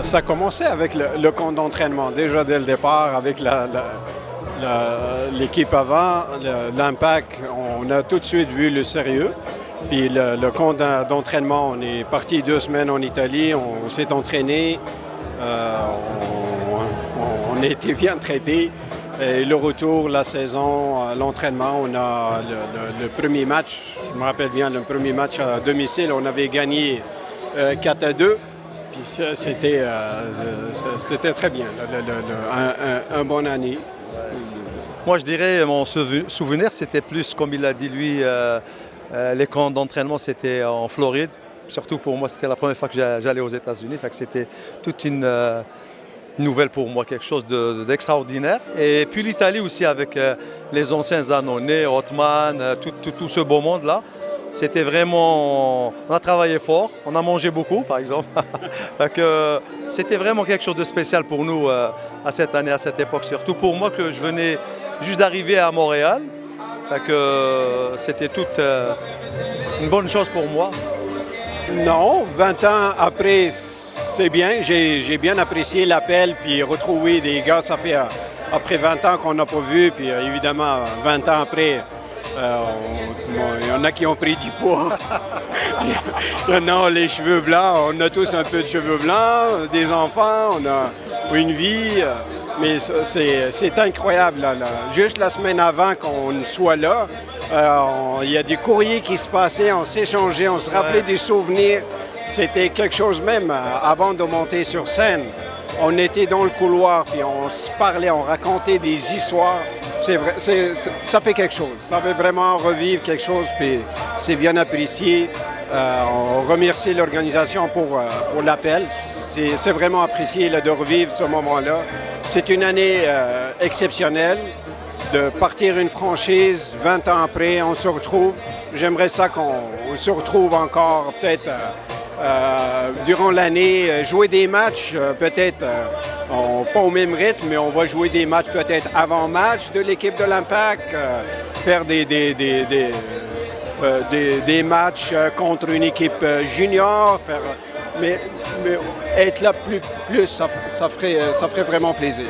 Ça a commencé avec le camp d'entraînement, déjà dès le départ, avec l'équipe avant, l'Impact. On a tout de suite vu le sérieux. Puis le camp d'entraînement, on est parti 2 semaines en Italie, on s'est entraîné, on a été bien traités. Et le retour, la saison, l'entraînement, on a le premier match, je me rappelle bien, le premier match à domicile, on avait gagné 4-2. Puis c'était très bien, un bon année. Moi, je dirais, mon souvenir, c'était plus, comme il a dit lui, les camps d'entraînement, c'était en Floride. Surtout pour moi, c'était la première fois que j'allais aux États-Unis. Fait que c'était toute une nouvelle pour moi, quelque chose d'extraordinaire. Et puis l'Italie aussi, avec les anciens Annonay, Othman, tout ce beau monde-là. C'était vraiment... On a travaillé fort, on a mangé beaucoup, par exemple. C'était vraiment quelque chose de spécial pour nous à cette année, à cette époque. Surtout pour moi, que je venais juste d'arriver à Montréal. C'était toute une bonne chose pour moi. Non, 20 ans après, c'est bien. J'ai bien apprécié l'appel, puis retrouver des gars, ça fait après 20 ans qu'on n'a pas vu, puis évidemment, 20 ans après, il y en a qui ont pris du poids. Il y en a les cheveux blancs, on a tous un peu de cheveux blancs, des enfants, on a une vie, mais c'est incroyable. Là. Juste la semaine avant qu'on soit là, il y a des courriers qui se passaient, on s'échangeait, on se rappelait des souvenirs. C'était quelque chose même avant de monter sur scène. On était dans le couloir, puis on se parlait, on racontait des histoires. C'est vrai, ça fait quelque chose. Ça fait vraiment revivre quelque chose, puis c'est bien apprécié. On remercie l'organisation pour l'appel. C'est vraiment apprécié là, de revivre ce moment-là. C'est une année exceptionnelle. De partir une franchise, 20 ans après, on se retrouve. J'aimerais ça qu'on se retrouve encore peut-être durant l'année, jouer des matchs, peut-être pas au même rythme, mais on va jouer des matchs peut-être avant-match de l'équipe de l'Impact, faire des matchs contre une équipe junior, mais être là plus ça ferait vraiment plaisir.